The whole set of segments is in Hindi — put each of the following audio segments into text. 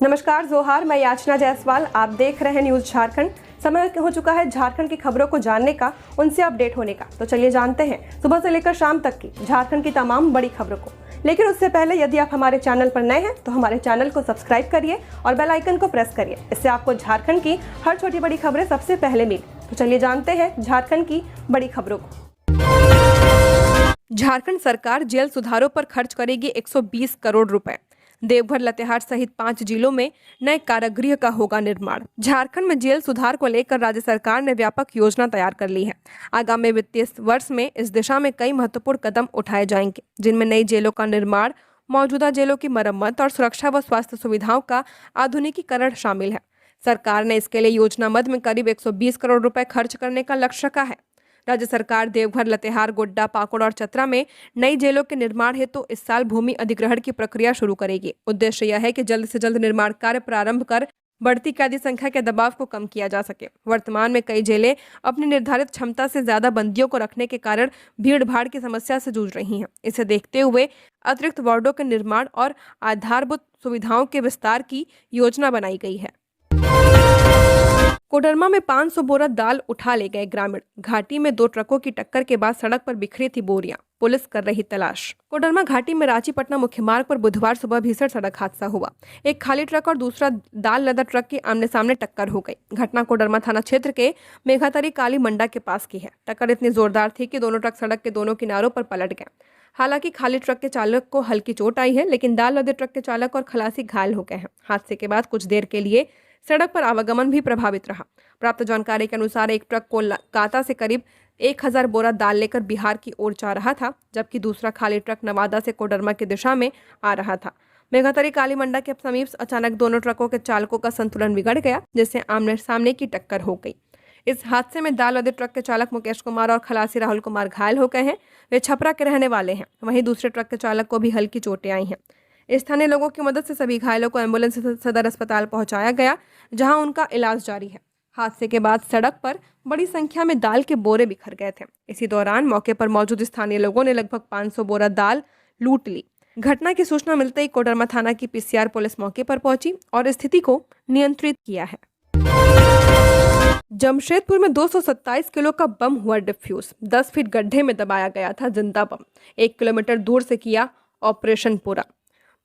नमस्कार जोहार, मैं याचना जायसवाल। आप देख रहे हैं न्यूज़ झारखंड। समय हो चुका है झारखंड की खबरों को जानने का, उनसे अपडेट होने का। तो चलिए जानते हैं सुबह से लेकर शाम तक की झारखंड की तमाम बड़ी खबरों को। लेकिन उससे पहले यदि आप हमारे चैनल पर नए हैं तो हमारे चैनल को सब्सक्राइब करिए और बेल आइकन को प्रेस करिए। इससे आपको झारखंड की हर छोटी बड़ी खबरें सबसे पहले मिले। तो चलिए जानते हैं झारखंड की बड़ी खबरों को। झारखंड सरकार जेल सुधारों पर खर्च करेगी 120 करोड़ रुपए। देवघर, लातेहार सहित 5 जिलों में नए कारागृह का होगा निर्माण। झारखंड में जेल सुधार को लेकर राज्य सरकार ने व्यापक योजना तैयार कर ली है। आगामी वित्तीय वर्ष में इस दिशा में कई महत्वपूर्ण कदम उठाए जाएंगे, जिनमें नई जेलों का निर्माण, मौजूदा जेलों की मरम्मत और सुरक्षा व स्वास्थ्य सुविधाओं का आधुनिकीकरण शामिल है। सरकार ने इसके लिए योजना मद में करीब 120 करोड़ रुपए खर्च करने का लक्ष्य रखा है। राज्य सरकार देवघर, लातेहार, गोड्डा, पाकुड़ और चतरा में नई जेलों के निर्माण हेतु इस साल भूमि अधिग्रहण की प्रक्रिया शुरू करेगी। उद्देश्य यह है कि जल्द से जल्द निर्माण कार्य प्रारंभ कर बढ़ती कैदी संख्या के दबाव को कम किया जा सके। वर्तमान में कई जेलें अपनी निर्धारित क्षमता से ज्यादा बंदियों को रखने के कारण भीड़ भाड़ की समस्या से जूझ रही हैं। इसे देखते हुए अतिरिक्त वार्डों के निर्माण और आधारभूत सुविधाओं के विस्तार की योजना बनाई गई है। कोडरमा में 500 बोरा दाल उठा ले गए ग्रामीण। घाटी में 2 ट्रकों की टक्कर के बाद सड़क पर बिखरी थी बोरियां। पुलिस कर रही तलाश। कोडरमा घाटी में रांची पटना मुख्य मार्ग पर बुधवार सुबह भीषण सड़क हादसा हुआ। एक खाली ट्रक और दूसरा दाल लदा ट्रक की आमने सामने टक्कर हो गई। घटना कोडरमा थाना क्षेत्र के मेघातरी काली मंडा के पास की है। टक्कर इतनी जोरदार थी कि दोनों ट्रक सड़क के दोनों किनारों पर पलट गए। हालांकि खाली ट्रक के चालक को हल्की चोट आई है, लेकिन दाल लदे ट्रक के चालक और खलासी घायल हो गए हैं। हादसे के बाद कुछ देर के लिए सड़क पर आवागमन भी प्रभावित रहा। प्राप्त जानकारी के अनुसार एक ट्रक कोलकाता से करीब 1000 बोरा दाल लेकर बिहार की ओर जा रहा था, जबकि दूसरा खाली ट्रक नवादा से कोडरमा की दिशा में आ रहा था। मेघातरी काली मंडा के समीप अचानक दोनों ट्रकों के चालकों का संतुलन बिगड़ गया, जिससे आमने सामने की टक्कर हो गई। इस हादसे में दाल लदे ट्रक के चालक मुकेश कुमार और खलासी राहुल कुमार घायल हो गए हैं। वे छपरा के रहने वाले हैं। वहीं दूसरे ट्रक के चालक को भी हल्की चोटें आई हैं। स्थानीय लोगों की मदद से सभी घायलों को एम्बुलेंस से सदर अस्पताल पहुंचाया गया, जहां उनका इलाज जारी है। हादसे के बाद सड़क पर बड़ी संख्या में दाल के बोरे बिखर गए थे। इसी दौरान मौके पर मौजूद स्थानीय लोगों ने लगभग 500 बोरा दाल लूट ली। घटना की सूचना मिलते ही कोडरमा थाना की पीसीआर पुलिस मौके पर पहुंची और स्थिति को नियंत्रित किया है। जमशेदपुर में 227 किलो का बम हुआ डिफ्यूज। 10 फीट गड्ढे में दबाया गया था जिंदा बम। 1 किलोमीटर दूर से किया ऑपरेशन पूरा।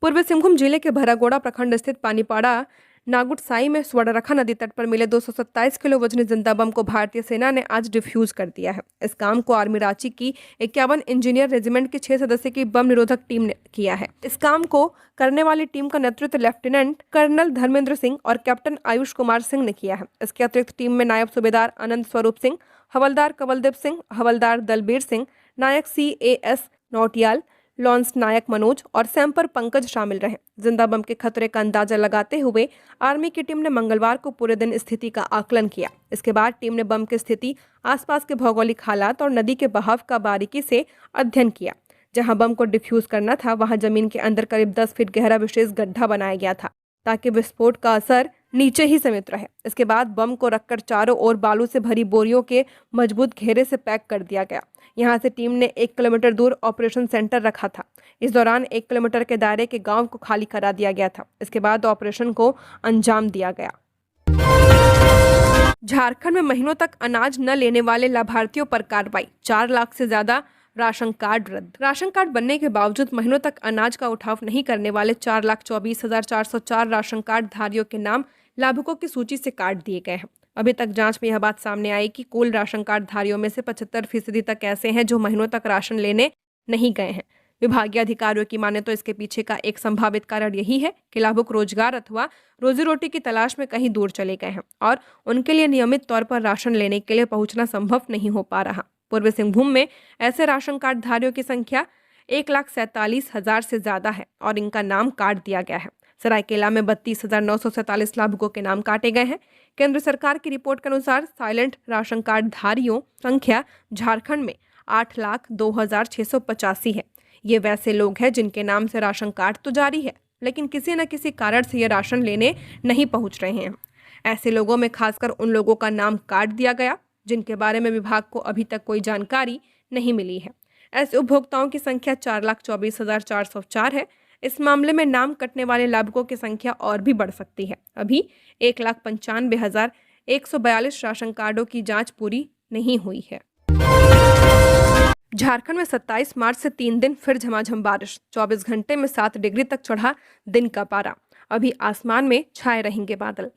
पूर्वी सिंहभूम जिले के भरागोड़ा प्रखंड स्थित पानीपाड़ा नागुटसाई में स्वर्णरेखा नदी तट पर मिले 227 किलो वजनी जिंदा बम को भारतीय सेना ने आज डिफ्यूज कर दिया है। इस काम को आर्मी रांची की 51 इंजीनियर रेजिमेंट की 6 सदस्य की बम निरोधक टीम ने किया है। इस काम को करने वाली टीम का नेतृत्व लेफ्टिनेंट कर्नल धर्मेंद्र सिंह और कैप्टन आयुष कुमार सिंह ने किया है। इसके अतिरिक्त टीम में नायब सूबेदार आनंद स्वरूप सिंह, हवलदार कवलदेव सिंह, हवलदार दलबीर सिंह, नायक CAS नौटियाल, लॉन्स नायक मनोज और सैंपर पंकज शामिल रहे। जिंदा बम के खतरे का अंदाजा लगाते हुए आर्मी की टीम ने मंगलवार को पूरे दिन स्थिति का आकलन किया। इसके बाद टीम ने बम की स्थिति, आसपास के भौगोलिक हालात और नदी के बहाव का बारीकी से अध्ययन किया। जहां बम को डिफ्यूज करना था, वहां जमीन के अंदर करीब 10 फीट गहरा विशेष गड्ढा बनाया गया था, ताकि विस्फोट का असर नीचे ही सीमित रहे। इसके बाद बम को रखकर चारों ओर बालू से भरी बोरियों के मजबूत घेरे से पैक कर दिया गया। यहां से टीम ने 1 किलोमीटर दूर ऑपरेशन सेंटर रखा था। इस दौरान 1 किलोमीटर के दायरे के गांव को खाली करा दिया गया था। इसके बाद ऑपरेशन को अंजाम दिया गया। झारखंड में महीनों तक अनाज न लेने वाले लाभार्थियों पर कार्रवाई। 4 लाख से ज्यादा राशन कार्ड रद्द। राशन कार्ड बनने के बावजूद महीनों तक अनाज का उठाव नहीं करने वाले 4,24,404 राशन कार्ड धारियों के नाम लाभुकों की सूची से काट दिए गए हैं। अभी तक जांच में यह बात सामने आई कि कुल राशन कार्ड धारियों में से 75% तक ऐसे हैं जो महीनों तक राशन लेने नहीं गए हैं। विभागीय अधिकारियों की माने तो इसके पीछे का एक संभावित कारण यही है कि लाभुक रोजगार अथवा रोजी रोटी की तलाश में कहीं दूर चले गए हैं और उनके लिए नियमित तौर पर राशन लेने के लिए पहुंचना संभव नहीं हो पा रहा। पूर्वी सिंहभूम में ऐसे राशन कार्ड धारियों की संख्या 1,47,000 से ज्यादा है और इनका नाम काट दिया गया है। सरायकेला में 32,947 लाभुकों के नाम काटे गए हैं। केंद्र सरकार की रिपोर्ट के अनुसार साइलेंट राशन कार्ड धारियों संख्या झारखंड में 8,02,685 है। ये वैसे लोग हैं जिनके नाम से राशन कार्ड तो जारी है, लेकिन किसी न किसी कारण से ये राशन लेने नहीं पहुंच रहे हैं। ऐसे लोगों में खासकर उन लोगों का नाम काट दिया गया जिनके बारे में विभाग को अभी तक कोई जानकारी नहीं मिली है। ऐसे उपभोक्ताओं की संख्या 4,24,404 है। इस मामले में नाम कटने वाले लाभुकों की संख्या और भी बढ़ सकती है। अभी 1,95,142 राशन कार्डों की जांच पूरी नहीं हुई है। झारखंड में 27 मार्च से 3 दिन फिर झमाझम बारिश। 24 घंटे में 7 डिग्री तक चढ़ा दिन का पारा। अभी आसमान में छाए रहेंगे बादल।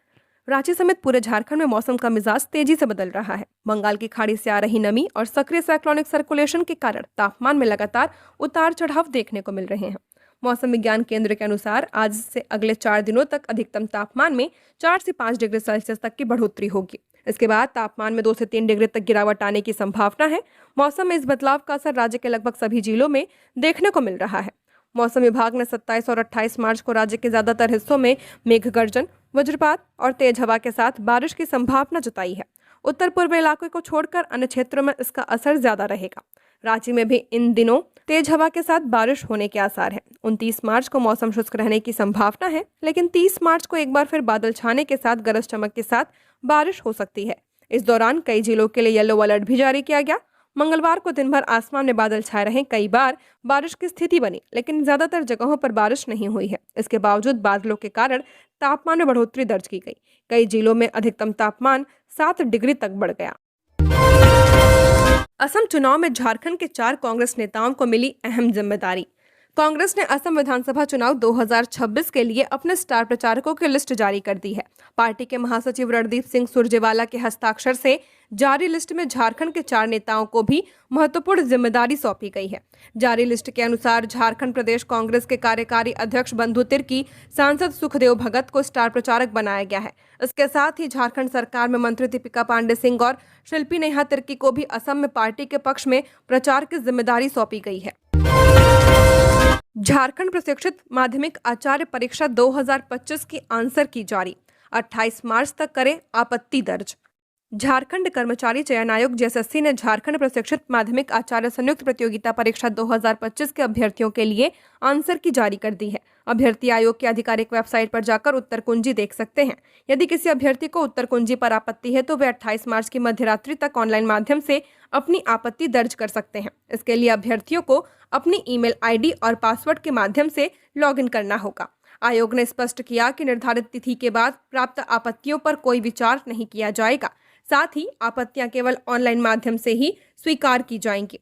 रांची समेत पूरे झारखंड में मौसम का मिजाज तेजी से बदल रहा है। बंगाल की खाड़ी से आ रही नमी और सक्रिय साइक्लोनिक सर्कुलेशन के कारण तापमान में लगातार उतार चढ़ाव देखने को मिल रहे हैं। मौसम विज्ञान केंद्र के अनुसार आज से अगले 4 दिनों तक अधिकतम तापमान में 4 से 5 डिग्री सेल्सियस तक की बढ़ोतरी होगी। इसके बाद तापमान में 2 से 3 डिग्री तक गिरावट आने की संभावना है। मौसम में इस बदलाव का असर राज्य के लगभग सभी जिलों में देखने को मिल रहा है। मौसम विभाग ने 27 और 28 मार्च को राज्य के ज्यादातर हिस्सों में मेघ गर्जन, वज्रपात और तेज हवा के साथ बारिश की संभावना जताई है। उत्तर पूर्व इलाके को छोड़कर अन्य क्षेत्रों में इसका असर ज्यादा रहेगा। रांची में भी इन दिनों तेज हवा के साथ बारिश होने के आसार है। 29 मार्च को मौसम शुष्क रहने की संभावना है, लेकिन 30 मार्च को एक बार फिर बादल छाने के साथ गरज चमक के साथ बारिश हो सकती है। इस दौरान कई जिलों के लिए येलो अलर्ट भी जारी किया गया। मंगलवार को दिन भर आसमान में बादल छाए रहे। कई बार बारिश की स्थिति बनी, लेकिन ज्यादातर जगहों पर बारिश नहीं हुई है। इसके बावजूद बादलों के कारण तापमान में बढ़ोतरी दर्ज की गई। कई जिलों में अधिकतम तापमान 7 डिग्री तक बढ़ गया। असम चुनाव में झारखंड के 4 कांग्रेस नेताओं को मिली अहम जिम्मेदारी। कांग्रेस ने असम विधानसभा चुनाव 2026 के लिए अपने स्टार प्रचारकों की लिस्ट जारी कर दी है। पार्टी के महासचिव रणदीप सिंह सुरजेवाला के हस्ताक्षर से जारी लिस्ट में झारखंड के 4 नेताओं को भी महत्वपूर्ण जिम्मेदारी सौंपी गई है। जारी लिस्ट के अनुसार झारखंड प्रदेश कांग्रेस के कार्यकारी अध्यक्ष बंधु तिर्की, सांसद सुखदेव भगत को स्टार प्रचारक बनाया गया है। इसके साथ ही झारखंड सरकार में मंत्री दीपिका पांडे सिंह और शिल्पी नेहा तिर्की को भी असम में पार्टी के पक्ष में प्रचार की जिम्मेदारी सौंपी गई है। झारखंड प्रशिक्षित माध्यमिक आचार्य परीक्षा 2025 की आंसर की जारी। 28 मार्च तक करें आपत्ति दर्ज। झारखंड कर्मचारी चयन आयोग जेएसएससी ने झारखंड प्रशिक्षित माध्यमिक आचार्य संयुक्त प्रतियोगिता परीक्षा 2025 के अभ्यर्थियों के लिए आंसर की जारी कर दी है। अभ्यर्थी आयोग की आधिकारिक वेबसाइट पर जाकर उत्तर कुंजी देख सकते हैं। यदि किसी अभ्यर्थी को उत्तर कुंजी पर आपत्ति है तो वे 28 मार्च की मध्यरात्रि तक ऑनलाइन माध्यम से अपनी आपत्ति दर्ज कर सकते हैं। इसके लिए अभ्यर्थियों को अपनी ईमेल आईडी और पासवर्ड के माध्यम से लॉगिन करना होगा। आयोग ने स्पष्ट किया कि निर्धारित तिथि के बाद प्राप्त आपत्तियों पर कोई विचार नहीं किया जाएगा। साथ ही आपत्तियां केवल ऑनलाइन माध्यम से ही स्वीकार की जाएंगी।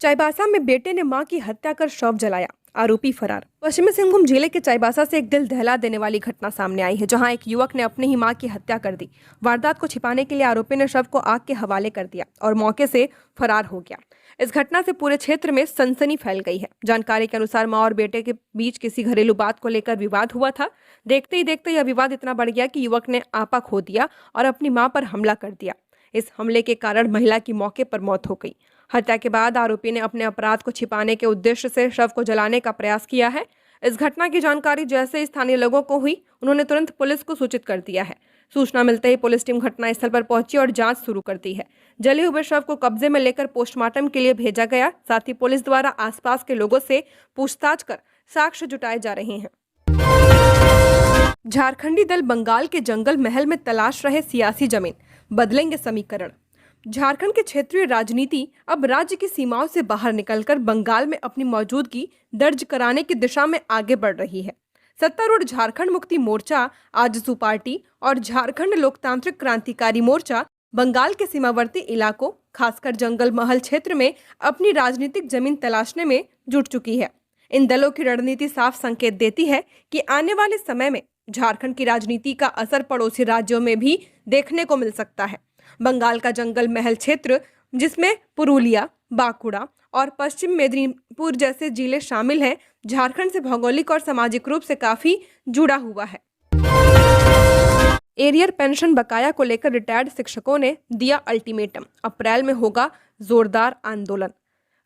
चाईबासा में बेटे ने मां की हत्या कर शव जलाया, आरोपी फरार। पश्चिमी सिंहभूम जिले के चाईबासा से एक दिल दहला देने वाली घटना सामने आई है, जहां एक युवक ने अपनी ही मां की हत्या कर दी। वारदात को छिपाने के लिए आरोपी ने शव को आग के हवाले कर दिया और मौके से फरार हो गया। इस घटना से पूरे क्षेत्र में सनसनी फैल गई है। जानकारी के अनुसार मां और बेटे के बीच किसी घरेलू बात को लेकर विवाद हुआ था। देखते ही देखते यह विवाद इतना बढ़ गया कि युवक ने आपा खो दिया और अपनी मां पर हमला कर दिया। इस हमले के कारण महिला की मौके पर मौत हो गई। हत्या के बाद आरोपी ने अपने अपराध को छिपाने के उद्देश्य से शव को जलाने का प्रयास किया है। इस घटना की जानकारी जैसे ही स्थानीय लोगों को हुई, उन्होंने तुरंत पुलिस को सूचित कर दिया है। सूचना मिलते ही पुलिस टीम घटनास्थल पर पहुंची और जांच शुरू कर दी है। जले हुए शव को कब्जे में लेकर पोस्टमार्टम के लिए भेजा गया। साथ ही पुलिस द्वारा आसपास के लोगों से पूछताछ कर साक्ष्य जुटाए जा रहे हैं। झारखंडी दल बंगाल के जंगल महल में तलाश रहे सियासी जमीन, बदलेंगे समीकरण। झारखंड की क्षेत्रीय राजनीति अब राज्य की सीमाओं से बाहर निकलकर बंगाल में अपनी मौजूदगी दर्ज कराने की दिशा में आगे बढ़ रही है। सत्तारूढ़ झारखंड मुक्ति मोर्चा, आजसू पार्टी और झारखंड लोकतांत्रिक क्रांतिकारी मोर्चा बंगाल के सीमावर्ती इलाकों, खासकर जंगल महल क्षेत्र में अपनी राजनीतिक जमीन तलाशने में जुट चुकी है। इन दलों की रणनीति साफ संकेत देती है कि आने वाले समय में झारखंड की राजनीति का असर पड़ोसी राज्यों में भी देखने को मिल सकता है। बंगाल का जंगल महल क्षेत्र, जिसमें पुरुलिया, बांकुड़ा और पश्चिम मेदिनीपुर जैसे जिले शामिल हैं, झारखंड से भौगोलिक और सामाजिक रूप से काफी जुड़ा हुआ है। एरियर पेंशन बकाया को लेकर रिटायर्ड शिक्षकों ने दिया अल्टीमेटम, अप्रैल में होगा जोरदार आंदोलन।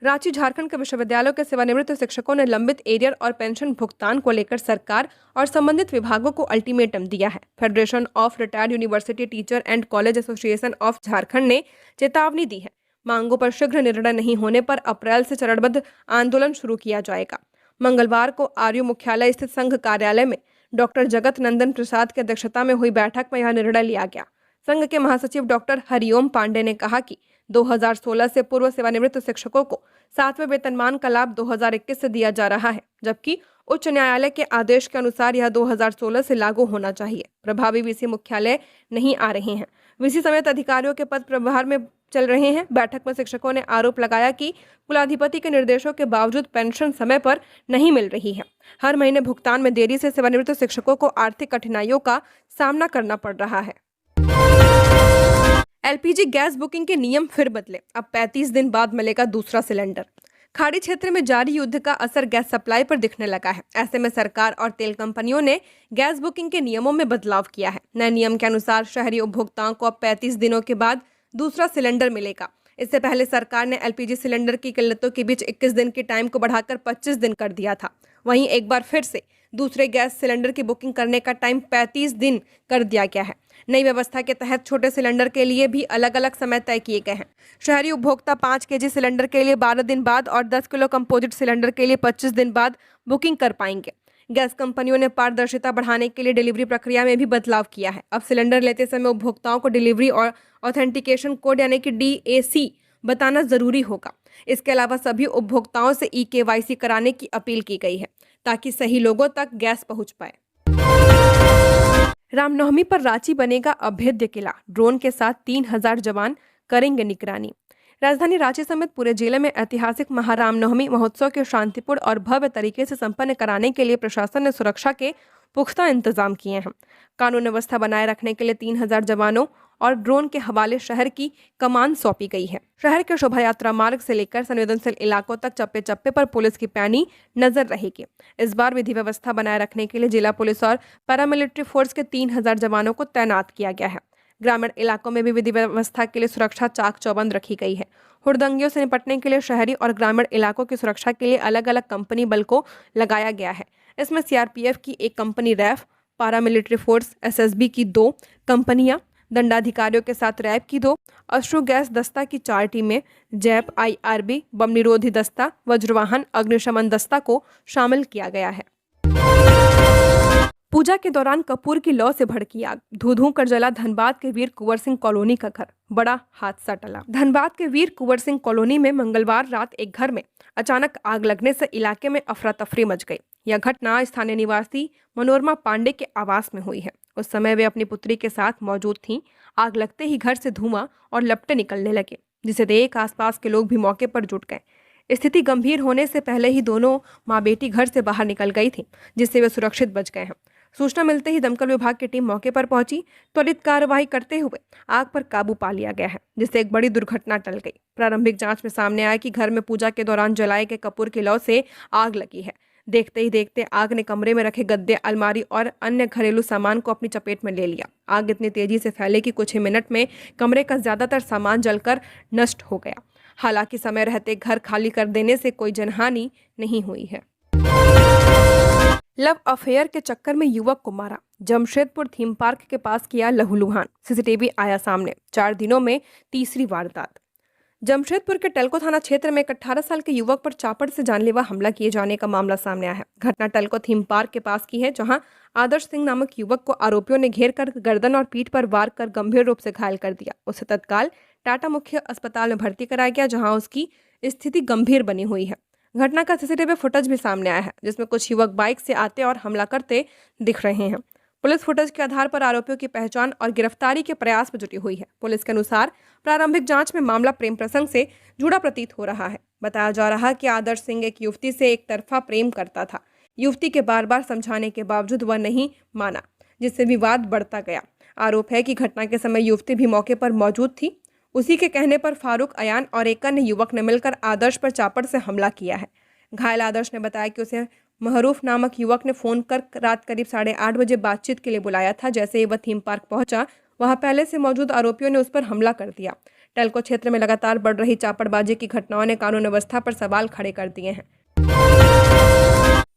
रांची झारखंड के विश्वविद्यालयों के सेवानिवृत्त शिक्षकों ने लंबित एरियर और पेंशन भुगतान को लेकर सरकार और संबंधित विभागों को अल्टीमेटम दिया है। Federation of retired university teacher and college association of Jharkhand ने चेतावनी दी है। मांगों पर शीघ्र निर्णय नहीं होने पर अप्रैल से चरणबद्ध आंदोलन शुरू किया जाएगा। मंगलवार को आरयू मुख्यालय स्थित संघ कार्यालय में डॉक्टर जगत नंदन प्रसाद की अध्यक्षता में हुई बैठक में यह निर्णय लिया गया। संघ के महासचिव डॉक्टर हरिओम पांडे ने कहा कि 2016 से पूर्व सेवानिवृत्त शिक्षकों को 7वें वेतनमान का लाभ 2021 से दिया जा रहा है, जबकि उच्च न्यायालय के आदेश के अनुसार यह 2016 से लागू होना चाहिए। प्रभावी वीसी मुख्यालय नहीं आ रहे हैं। वीसी समेत अधिकारियों के पद प्रभार में चल रहे हैं। बैठक में शिक्षकों ने आरोप लगाया कि कुलाधिपति के निर्देशों के बावजूद पेंशन समय पर नहीं मिल रही है। हर महीने भुगतान में देरी से सेवानिवृत्त शिक्षकों को आर्थिक कठिनाइयों का सामना करना पड़ रहा है। एलपीजी गैस बुकिंग के नियम फिर बदले, अब 35 दिन बाद मिलेगा दूसरा सिलेंडर। खाड़ी क्षेत्र में जारी युद्ध का असर गैस सप्लाई पर दिखने लगा है। ऐसे में सरकार और तेल कंपनियों ने गैस बुकिंग के नियमों में बदलाव किया है। नए नियम के अनुसार शहरी उपभोक्ताओं को अब 35 दिनों के बाद दूसरा सिलेंडर मिलेगा। इससे पहले सरकार ने एलपीजी सिलेंडर की किल्लतों के बीच 21 दिन के टाइम को बढ़ाकर 25 दिन कर दिया था। वहीं एक बार फिर से दूसरे गैस सिलेंडर की बुकिंग करने का टाइम 35 दिन कर दिया गया है। नई व्यवस्था के तहत छोटे सिलेंडर के लिए भी अलग अलग समय तय किए गए हैं। शहरी उपभोक्ता 5 केजी सिलेंडर के लिए 12 दिन बाद और 10 किलो कंपोजिट सिलेंडर के लिए 25 दिन बाद बुकिंग कर पाएंगे। गैस कंपनियों ने पारदर्शिता बढ़ाने के लिए डिलीवरी प्रक्रिया में भी बदलाव किया है। अब सिलेंडर लेते समय उपभोक्ताओं को डिलीवरी और ऑथेंटिकेशन कोड यानी कि DAC बताना जरूरी होगा। इसके अलावा सभी उपभोक्ताओं से eKYC कराने की अपील की गई है ताकि सही लोगों तक गैस पहुंच पाए। रामनवमी पर रांची बनेगा अभेद्य किला। ड्रोन के साथ 3000 जवान करेंगे निगरानी। राजधानी रांची समेत पूरे जिले में ऐतिहासिक महारामनवमी महोत्सव के शांतिपूर्ण और भव्य तरीके से संपन्न कराने के लिए प्रशासन ने सुरक्षा के पुख्ता इंतजाम किए हैं। कानून व्यवस्था बनाए रखने के लिए 3000 जवानों और ड्रोन के हवाले शहर की कमान सौंपी गई है। शहर के शोभा यात्रा मार्ग से लेकर संवेदनशील इलाकों तक चप्पे चप्पे पर पुलिस की पैनी नजर रहेगी। इस बार विधि व्यवस्था बनाए रखने के लिए जिला पुलिस और पैरामिलिट्री फोर्स के 3000 जवानों को तैनात किया गया है। ग्रामीण इलाकों में भी विधि व्यवस्था के लिए सुरक्षा चाक चौबंद रखी गई है। हुड़दंगियों से निपटने के लिए शहरी और ग्रामीण इलाकों की सुरक्षा के लिए अलग अलग कंपनी बल को लगाया गया है। इसमें CRPF की एक कंपनी, रैफ, पैरामिलिट्री फोर्स SSB की 2 कंपनियां, दंडाधिकारियों के साथ रैब की 2, अश्रु गैस दस्ता की 4 टीमें, जैप, IRB, बम निरोधी दस्ता, वज्रवाहन, अग्निशमन दस्ता को शामिल किया गया है। पूजा के दौरान कपूर की लौ से भड़की आग। धू-धू कर जला धनबाद के वीर कुंवर सिंह कॉलोनी का घर। बड़ा हादसा टला। धनबाद के वीर कुंवर सिंह कॉलोनी में मंगलवार रात एक घर में अचानक आग लगने से इलाके में अफरा तफरी मच गई। यह घटना स्थानीय निवासी मनोरमा पांडे के आवास में हुई है। उस समय वे अपनी पुत्री के साथ मौजूद थीं। आग लगते ही घर से धुआं और लपटें निकलने लगे, जिसे देख आसपास के लोग भी मौके पर जुट गए। स्थिति गंभीर होने से पहले ही दोनों मां बेटी घर से बाहर निकल गई थी, जिससे वे सुरक्षित बच गए हैं। सूचना मिलते ही दमकल विभाग की टीम मौके पर पहुंची। त्वरित कार्रवाई करते हुए आग पर काबू पा लिया गया है, जिससे एक बड़ी दुर्घटना टल गई। प्रारंभिक जांच में सामने आया कि घर में पूजा के दौरान जलाए गए कपूर की लौ से आग लगी है। देखते ही देखते आग ने कमरे में रखे गद्दे, अलमारी और अन्य घरेलू सामान को अपनी चपेट में ले लिया। आग इतनी तेजी से फैले कि कुछ ही मिनट में कमरे का ज्यादातर सामान जलकर नष्ट हो गया। हालांकि समय रहते घर खाली कर देने से कोई जनहानि नहीं हुई है। लव अफेयर के चक्कर में युवक को मारा। जमशेदपुर थीम पार्क के पास किया लहूलुहान। सीसीटीवी आया सामने। 4 दिनों में तीसरी वारदात। जमशेदपुर के टलको थाना क्षेत्र में एक 18 साल के युवक पर चापड़ से जानलेवा हमला किए जाने का मामला सामने आया है। घटना टलको थीम पार्क के पास की है, जहां आदर्श सिंह नामक युवक को आरोपियों ने घेर कर गर्दन और पीठ पर वार कर गंभीर रूप से घायल कर दिया। उसे तत्काल टाटा मुख्य अस्पताल में भर्ती कराया गया, जहां उसकी स्थिति गंभीर बनी हुई है। घटना का सीसीटीवी फुटेज भी सामने आया है, जिसमें कुछ युवक बाइक से आते और हमला करते दिख रहे हैं। पुलिस फुटेज के आधार पर आरोपियों की पहचान और गिरफ्तारी के प्रयास में जुटी हुई है। पुलिस के अनुसार प्रारंभिक जांच में मामला प्रेम प्रसंग से जुड़ा प्रतीत हो रहा है। बताया जा रहा है कि आदर्श सिंह एक युवती से एक तरफा प्रेम करता था। युवती के बार बार समझाने के बावजूद वह नहीं माना, जिससे विवाद बढ़ता गया। आरोप है कि घटना के समय युवती भी मौके पर मौजूद थी। उसी के कहने पर फारूक, अयान और एक अन्य युवक ने मिलकर आदर्श पर चापड़ से हमला किया है। घायल आदर्श ने बताया कि उसे महरूफ नामक युवक ने फोन कर रात करीब 8:30 बजे बातचीत के लिए बुलाया था। जैसे ही वह थीम पार्क पहुंचा, वहां पहले से मौजूद आरोपियों ने उस पर हमला कर दिया। टलको क्षेत्र में लगातार बढ़ रही चापड़बाजी की घटनाओं ने कानून व्यवस्था पर सवाल खड़े कर दिए हैं।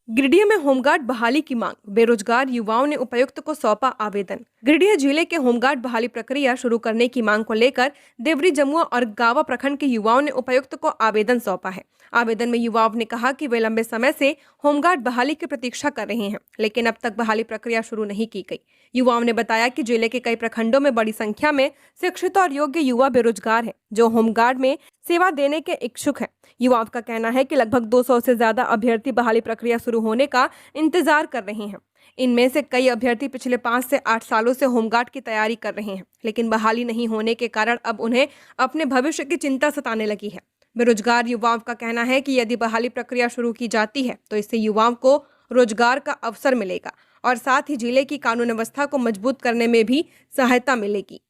गिरिडीह में होमगार्ड बहाली की मांग, बेरोजगार युवाओं ने उपायुक्त को सौंपा आवेदन। गिरिडीह जिले के होमगार्ड बहाली प्रक्रिया शुरू करने की मांग को लेकर देवरी, जमुआ और गावा प्रखंड के युवाओं ने उपायुक्त को आवेदन सौंपा है। आवेदन में युवाओं ने कहा कि वे लंबे समय से होमगार्ड बहाली की प्रतीक्षा कर रहे हैं, लेकिन अब तक बहाली प्रक्रिया शुरू नहीं की गई। युवाओं ने बताया कि जिले के कई प्रखंडों में बड़ी संख्या में शिक्षित और योग्य युवा बेरोजगार हैं, जो होमगार्ड में सेवा देने के इच्छुक हैं। युवाओं का कहना है कि लगभग 200 से ज्यादा अभ्यर्थी बहाली प्रक्रिया शुरू होने का इंतजार कर रहे हैं। इनमें से कई अभ्यर्थी पिछले 5 से 8 सालों से होमगार्ड की तैयारी कर रहे हैं, लेकिन बहाली नहीं होने के कारण अब उन्हें अपने भविष्य की चिंता सताने लगी है। बेरोजगार युवाओं का कहना है कि यदि बहाली प्रक्रिया शुरू की जाती है तो इससे युवाओं को रोजगार का अवसर मिलेगा और साथ ही जिले की कानून व्यवस्था को मजबूत करने में भी सहायता मिलेगी।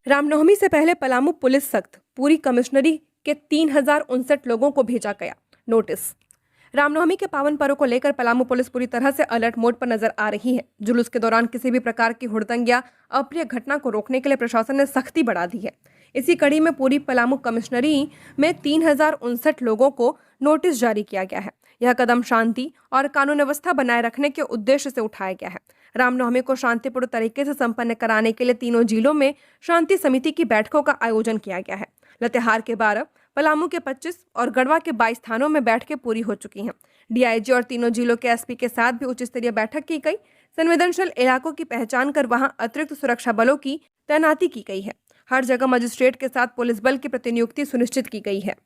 रामनवमी से पहले पलामू पुलिस सख्त, पूरी कमिश्नरी के 3059 लोगों को भेजा गया नोटिस। रामनवमी के पावन पर्व को लेकर पलामू पुलिस पूरी तरह से अलर्ट मोड पर नजर आ रही है। जुलूस के दौरान किसी भी प्रकार की हुड़दंग या अप्रिय घटना को रोकने के लिए प्रशासन ने सख्ती बढ़ा दी है। इसी कड़ी में पूरी पलामू कमिश्नरी में 3059 लोगों को नोटिस जारी किया गया है। यह कदम शांति और कानून व्यवस्था बनाए रखने के उद्देश्य से उठाया गया है। रामनवमी को शांतिपूर्ण तरीके से संपन्न कराने के लिए तीनों जिलों में शांति समिति की बैठकों का आयोजन किया गया है। लतेहार के 12, पलामू के 25 और गढ़वा के 22 स्थानों में बैठकें पूरी हो चुकी हैं। डीआईजी और तीनों जिलों के एसपी के साथ भी उच्च स्तरीय बैठक की गई। संवेदनशील इलाकों की पहचान कर वहां अतिरिक्त सुरक्षा बलों की तैनाती की गई है। हर जगह मजिस्ट्रेट के साथ पुलिस बल की प्रतिनियुक्ति सुनिश्चित की गई है।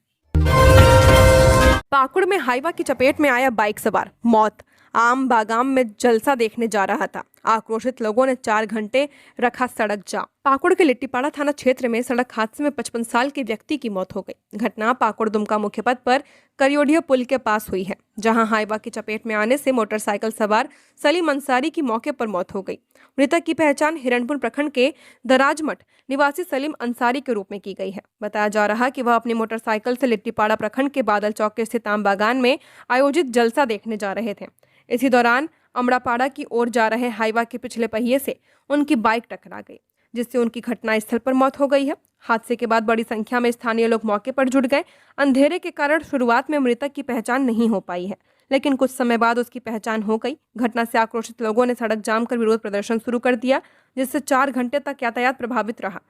पाकुड़ में हाईवा की चपेट में आया बाइक सवार, मौत। आम बागाम में जलसा देखने जा रहा था। आक्रोशित लोगों ने 4 घंटे रखा सड़क जाम। पाकुड़ के लिट्टीपाड़ा थाना क्षेत्र में सड़क हादसे में 55 साल के व्यक्ति की मौत हो गई। घटना पाकुड़ दुमका मुख्य पथ पर करियोडिया पुल के पास हुई है, जहां हाईवा की चपेट में आने से मोटरसाइकिल सवार सलीम अंसारी की मौके पर मौत हो गई। मृतक की पहचान हिरणपुर प्रखंड के दराजमठ निवासी सलीम अंसारी के रूप में की गई है। बताया जा रहा कि वह अपनी मोटरसाइकिल से लिट्टीपाड़ा प्रखंड के बादल चौक के स्थित आम बागान में आयोजित जलसा देखने जा रहे थे। इसी दौरान अमड़ापाड़ा की ओर जा रहे हाईवा के पिछले पहिए से उनकी बाइक टकरा गई, जिससे उनकी घटनास्थल पर मौत हो गई है। हादसे के बाद बड़ी संख्या में स्थानीय लोग मौके पर जुट गए। अंधेरे के कारण शुरुआत में मृतक की पहचान नहीं हो पाई है, लेकिन कुछ समय बाद उसकी पहचान हो गई। घटना से आक्रोशित लोगों ने सड़क जाम कर विरोध प्रदर्शन शुरू कर दिया, जिससे 4 घंटे तक यातायात प्रभावित रहा।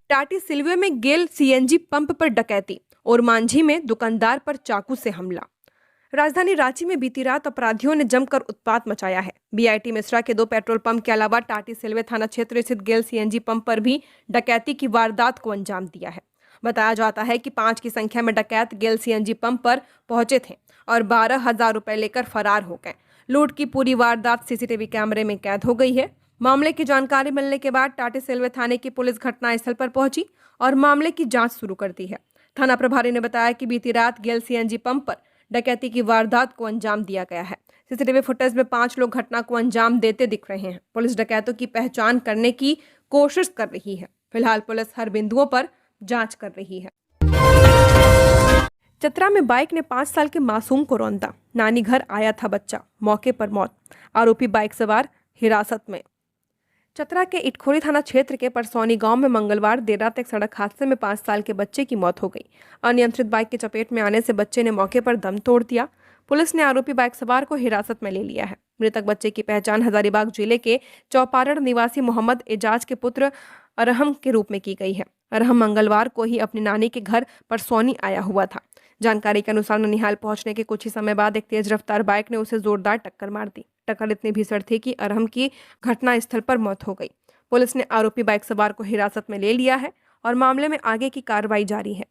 टाटी सिलवे में गेल सीएनजी पंप पर डकैती और मांझी में दुकानदार पर चाकू से हमला। राजधानी रांची में बीती रात अपराधियों ने जमकर उत्पात मचाया है। बीआईटी मिश्रा के 2 पेट्रोल पंप के अलावा टाटी सिलवे थाना क्षेत्र स्थित गेल सीएनजी पंप पर भी डकैती की वारदात को अंजाम दिया है। बताया जाता है कि 5 की संख्या में डकैत गेल सीएनजी पंप पर पहुंचे थे और 12,000 रुपए लेकर फरार हो गए। लूट की पूरी वारदात सीसीटीवी कैमरे में कैद हो गई है। मामले की जानकारी मिलने के बाद टाटी सिलवे थाने की पुलिस घटनास्थल पर पहुंची और मामले की जांच शुरू कर दी है। थाना प्रभारी ने बताया कि बीती रात गेल सीएनजी पंप पर डकैती की वारदात को अंजाम दिया गया है। सीसीटीवी फुटेज में 5 लोग घटना को अंजाम देते दिख रहे हैं। पुलिस डकैतों की पहचान करने की कोशिश कर रही है। फिलहाल पुलिस हर बिंदुओं पर जांच कर रही है। चतरा में बाइक ने 5 साल के मासूम को रौंदा। नानी घर आया था बच्चा, मौके पर मौत। आरोपी बाइक सवार हिरासत में। चतरा के इटखोरी थाना क्षेत्र के परसौनी गांव में मंगलवार देर रात एक सड़क हादसे में 5 साल के बच्चे की मौत हो गई। अनियंत्रित बाइक की चपेट में आने से बच्चे ने मौके पर दम तोड़ दिया। पुलिस ने आरोपी बाइक सवार को हिरासत में ले लिया है। मृतक बच्चे की पहचान हजारीबाग जिले के चौपारण निवासी मोहम्मद एजाज के पुत्र अरहम के रूप में की गई है। अरहम मंगलवार को ही अपनी नानी के घर परसौनी आया हुआ था। जानकारी के अनुसार ननिहाल पहुंचने के कुछ ही समय बाद एक तेज रफ्तार बाइक ने उसे जोरदार टक्कर मार दी। टक्कर इतनी भीषण थी कि अरहम की घटनास्थल पर मौत हो गई। पुलिस ने आरोपी बाइक सवार को हिरासत में ले लिया है और मामले में आगे की कार्रवाई जारी है।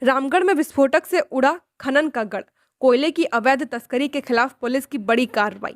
रामगढ़ में विस्फोटक से उड़ा खनन का गढ़, कोयले की अवैध तस्करी के खिलाफ पुलिस की बड़ी कार्रवाई।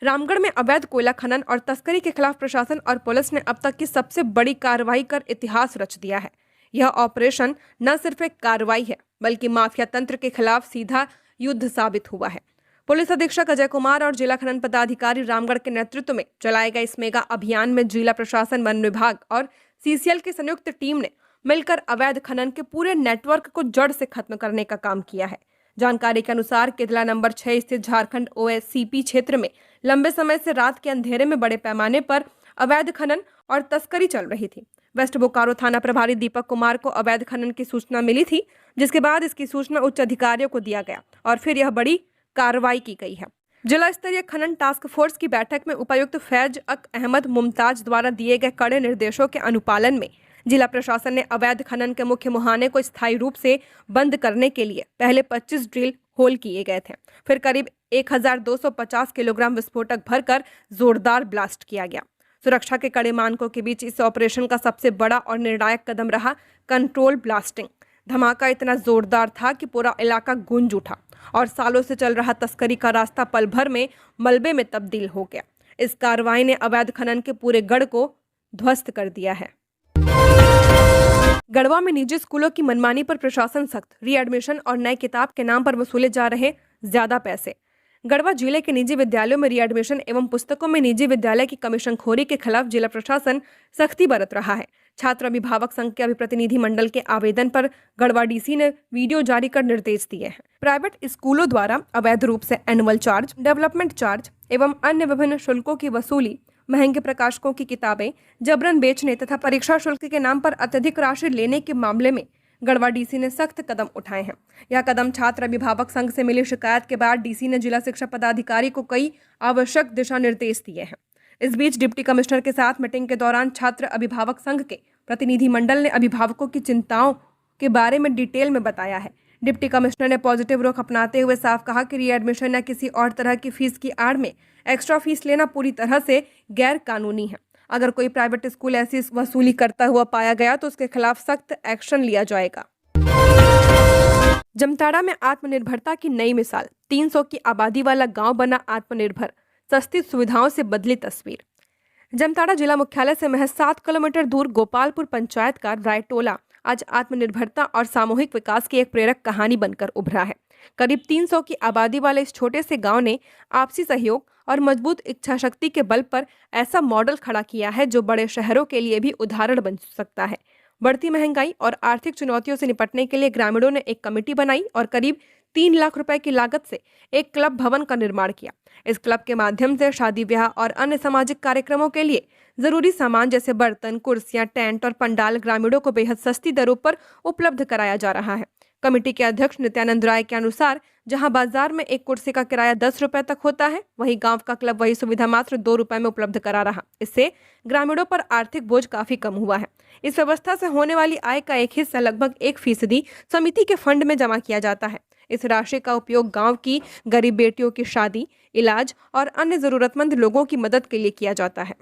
रामगढ़ में अवैध कोयला खनन और तस्करी के खिलाफ प्रशासन और पुलिस ने अब तक की सबसे बड़ी कार्रवाई कर इतिहास रच दिया है। यह ऑपरेशन न सिर्फ एक कार्रवाई है, बल्कि माफिया तंत्र के खिलाफ सीधा युद्ध साबित हुआ है। पुलिस अधीक्षक अजय कुमार और जिला खनन पदाधिकारी रामगढ़ के नेतृत्व में चलाए गए इस मेगा अभियान में जिला प्रशासन, वन विभाग और सीसीएल की संयुक्त टीम ने मिलकर अवैध खनन के पूरे नेटवर्क को जड़ से खत्म करने का काम किया है। जानकारी के अनुसार केदला नंबर 6 स्थित झारखंड ओएससीपी क्षेत्र में लंबे समय से रात के अंधेरे में बड़े पैमाने पर अवैध खनन और तस्करी चल रही थी। वेस्ट बोकारो थाना प्रभारी दीपक कुमार को अवैध खनन की सूचना मिली थी, जिसके बाद इसकी सूचना उच्च अधिकारियों को दिया गया और फिर यह बड़ी कार्रवाई की गई है। जिला स्तरीय खनन टास्क फोर्स की बैठक में उपायुक्त फैज अक अहमद मुमताज द्वारा दिए गए कड़े निर्देशों के अनुपालन में जिला प्रशासन ने अवैध खनन के मुख्य मुहाने को स्थायी रूप से बंद करने के लिए पहले 25 ड्रिल होल किए गए थे, फिर करीब 1250 किलोग्राम विस्फोटक भरकर जोरदार ब्लास्ट किया गया। सुरक्षा के कड़े मानकों के बीच इस ऑपरेशन का सबसे बड़ा और निर्णायक कदम रहा कंट्रोल ब्लास्टिंग। धमाका इतना जोरदार था कि पूरा इलाका गूंज उठा और सालों से चल रहा तस्करी का रास्ता पल भर में मलबे में तब्दील हो गया। इस कार्रवाई ने अवैध खनन के पूरे गढ़ को ध्वस्त कर दिया है। गढ़वा में निजी स्कूलों की मनमानी पर प्रशासन सख्त, रीएडमिशन और नए किताब के नाम पर वसूले जा रहे ज्यादा पैसे। गढ़वा जिले के निजी विद्यालयों में रीएडमिशन एवं पुस्तकों में निजी विद्यालय की कमीशनखोरी के खिलाफ जिला प्रशासन सख्ती बरत रहा है। छात्र अभिभावक संघ के अभिप्रतिनिधि मंडल के आवेदन पर गढ़वा डीसी ने वीडियो जारी कर निर्देश दिए हैं। प्राइवेट स्कूलों द्वारा अवैध रूप से एनुअल चार्ज, डेवलपमेंट चार्ज एवं अन्य विभिन्न शुल्कों की वसूली, महंगे प्रकाशकों की किताबें जबरन बेचने तथा परीक्षा शुल्क के नाम पर अत्यधिक राशि लेने के मामले में गढ़वा डीसी ने सख्त कदम उठाए हैं। यह कदम छात्र अभिभावक संघ से मिली शिकायत के बाद डीसी ने जिला शिक्षा पदाधिकारी को कई आवश्यक दिशा निर्देश दिए हैं। इस बीच डिप्टी कमिश्नर के साथ मीटिंग के दौरान छात्र अभिभावक संघ के प्रतिनिधि मंडल ने अभिभावकों की चिंताओं के बारे में डिटेल में बताया है। डिप्टी कमिश्नर ने पॉजिटिव रुख अपनाते हुए साफ कहा कि रीएडमिशन या किसी और तरह की फीस की आड़ में एक्स्ट्रा फीस लेना पूरी तरह से गैर कानूनी है। अगर कोई प्राइवेट स्कूल ऐसी वसूली करता हुआ पाया गया तो उसके खिलाफ सख्त एक्शन लिया जाएगा। जमताड़ा में आत्मनिर्भरता की नई मिसाल, 300 की आबादी वाला गांव बना आत्मनिर्भर, सस्ती सुविधाओं से बदली तस्वीर। जमताड़ा जिला मुख्यालय से महज 7 किलोमीटर दूर गोपालपुर पंचायत का रायटोला आज आत्मनिर्भरता और सामूहिक विकास की एक प्रेरक कहानी बनकर उभरा है। करीब 300 की आबादी वाले इस छोटे से गांव ने आपसी सहयोग और मजबूत इच्छा शक्ति के बल पर ऐसा मॉडल खड़ा किया है जो बड़े शहरों के लिए भी उदाहरण बन सकता है। बढ़ती महंगाई और आर्थिक चुनौतियों से निपटने के लिए ग्रामीणों ने एक कमेटी बनाई और करीब 3 लाख रुपए की लागत से एक क्लब भवन का निर्माण किया। इस क्लब के माध्यम से शादी ब्याह और अन्य सामाजिक कार्यक्रमों के लिए जरूरी सामान जैसे बर्तन, कुर्सियां, टेंट और पंडाल ग्रामीणों को बेहद सस्ती दरों पर उपलब्ध कराया जा रहा है। कमेटी के अध्यक्ष नित्यानंद राय के अनुसार जहां बाजार में एक कुर्सी का किराया 10 रुपए तक होता है, वहीं गांव का क्लब वही सुविधा मात्र 2 रुपए में उपलब्ध करा रहा। इससे ग्रामीणों पर आर्थिक बोझ काफी कम हुआ है। इस व्यवस्था से होने वाली आय का एक हिस्सा लगभग 1% समिति के फंड में जमा किया जाता है। इस राशि का उपयोग गांव की गरीब बेटियों की शादी, इलाज और अन्य जरूरतमंद लोगों की मदद के लिए किया जाता है।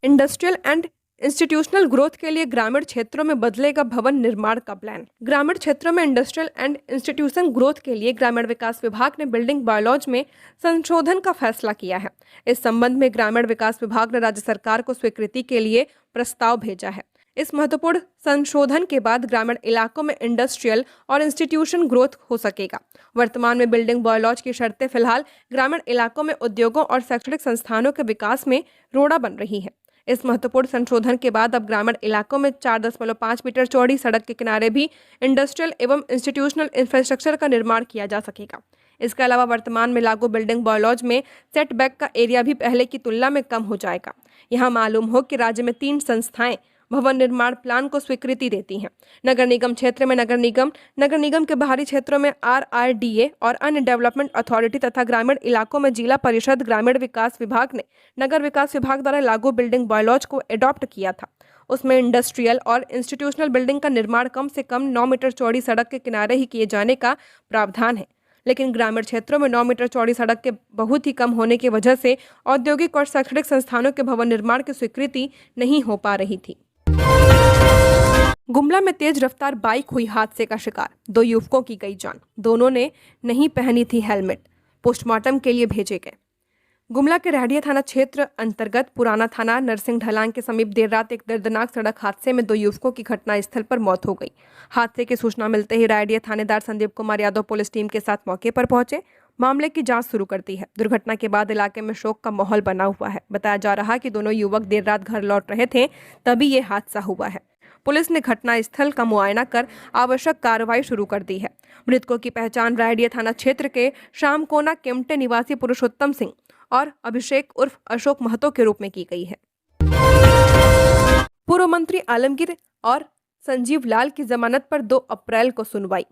इंडस्ट्रियल एंड इंस्टीट्यूशनल ग्रोथ के लिए ग्रामीण क्षेत्रों में बदलेगा भवन निर्माण का प्लान। ग्रामीण क्षेत्रों में इंडस्ट्रियल एंड इंस्टीट्यूशन ग्रोथ के लिए ग्रामीण विकास विभाग ने बिल्डिंग बायलॉज में संशोधन का फैसला किया है। इस संबंध में ग्रामीण विकास विभाग ने राज्य सरकार को स्वीकृति के लिए प्रस्ताव भेजा है। इस महत्वपूर्ण संशोधन के बाद ग्रामीण इलाकों में इंडस्ट्रियल और इंस्टीट्यूशन ग्रोथ हो सकेगा। वर्तमान में बिल्डिंग बायलॉज की शर्तें फिलहाल ग्रामीण इलाकों में उद्योगों और शैक्षणिक संस्थानों के विकास में रोड़ा बन रही है। इस महत्वपूर्ण संशोधन के बाद अब ग्रामीण इलाकों में 4.5 मीटर चौड़ी सड़क के किनारे भी इंडस्ट्रियल एवं इंस्टीट्यूशनल इंफ्रास्ट्रक्चर का निर्माण किया जा सकेगा। इसके अलावा वर्तमान में लागू बिल्डिंग बायलॉज में सेटबैक का एरिया भी पहले की तुलना में कम हो जाएगा। यहाँ मालूम हो कि राज्य में 3 संस्थाएं भवन निर्माण प्लान को स्वीकृति देती हैं। नगर निगम क्षेत्र में नगर निगम के बाहरी क्षेत्रों में RRDA और अन्य डेवलपमेंट अथॉरिटी तथा ग्रामीण इलाकों में जिला परिषद ग्रामीण विकास विभाग ने नगर विकास विभाग द्वारा लागू बिल्डिंग बायलॉज को एडॉप्ट किया था। उसमें इंडस्ट्रियल और इंस्टीट्यूशनल बिल्डिंग का निर्माण कम से कम 9 मीटर चौड़ी सड़क के किनारे ही किए जाने का प्रावधान है। लेकिन ग्रामीण क्षेत्रों में 9 मीटर चौड़ी सड़क के बहुत ही कम होने की वजह से औद्योगिक और शैक्षणिक संस्थानों के भवन निर्माण की स्वीकृति नहीं हो पा रही थी। गुमला में तेज रफ्तार बाइक हुई हादसे का शिकार, 2 युवकों की गई जान। दोनों ने नहीं पहनी थी हेलमेट, पोस्टमार्टम के लिए भेजे गए। गुमला के रहडिया थाना क्षेत्र अंतर्गत पुराना थाना नरसिंह ढलान के समीप देर रात एक दर्दनाक सड़क हादसे में 2 युवकों की घटनास्थल पर मौत हो गई। हादसे की सूचना मिलते ही रहडिया थानेदार संदीप कुमार यादव पुलिस टीम के साथ मौके पर पहुंचे, मामले की जांच शुरू कर दी है। दुर्घटना के बाद इलाके में शोक का माहौल बना हुआ है। बताया जा रहा है कि दोनों युवक देर रात घर लौट रहे थे, तभी ये हादसा हुआ है। पुलिस ने घटनास्थल का मुआयना कर आवश्यक कार्रवाई शुरू कर दी है। मृतकों की पहचान रायडिया थाना क्षेत्र के शामकोना केमटे निवासी पुरुषोत्तम सिंह और अभिषेक उर्फ अशोक महतो के रूप में की गई है। पूर्व मंत्री आलमगीर और संजीव लाल की जमानत पर 2 अप्रैल को सुनवाई।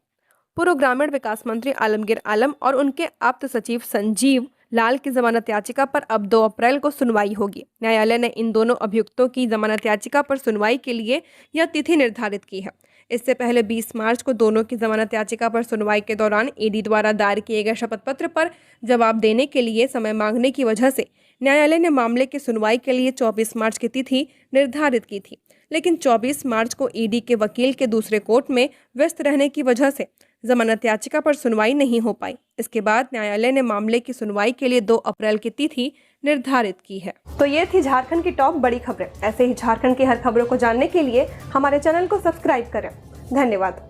पूर्व ग्रामीण विकास मंत्री आलमगीर आलम और उनके आप्त सचिव संजीव लाल की जमानत याचिका पर अब 2 अप्रैल को सुनवाई होगी। न्यायालय ने इन दोनों अभियुक्तों की जमानत याचिका पर सुनवाई के लिए यह तिथि निर्धारित की है। इससे पहले 20 मार्च को दोनों की जमानत याचिका पर सुनवाई के दौरान ईडी द्वारा दायर किए गए शपथ पत्र पर जवाब देने के लिए समय मांगने की वजह से न्यायालय ने मामले की सुनवाई के लिए 24 मार्च की तिथि निर्धारित की थी, लेकिन 24 मार्च को ईडी के वकील के दूसरे कोर्ट में व्यस्त रहने की वजह से जमानत याचिका पर सुनवाई नहीं हो पाई। इसके बाद न्यायालय ने मामले की सुनवाई के लिए 2 अप्रैल की तिथि निर्धारित की है। तो ये थी झारखंड की टॉप बड़ी खबरें। ऐसे ही झारखंड की हर खबरों को जानने के लिए हमारे चैनल को सब्सक्राइब करें। धन्यवाद।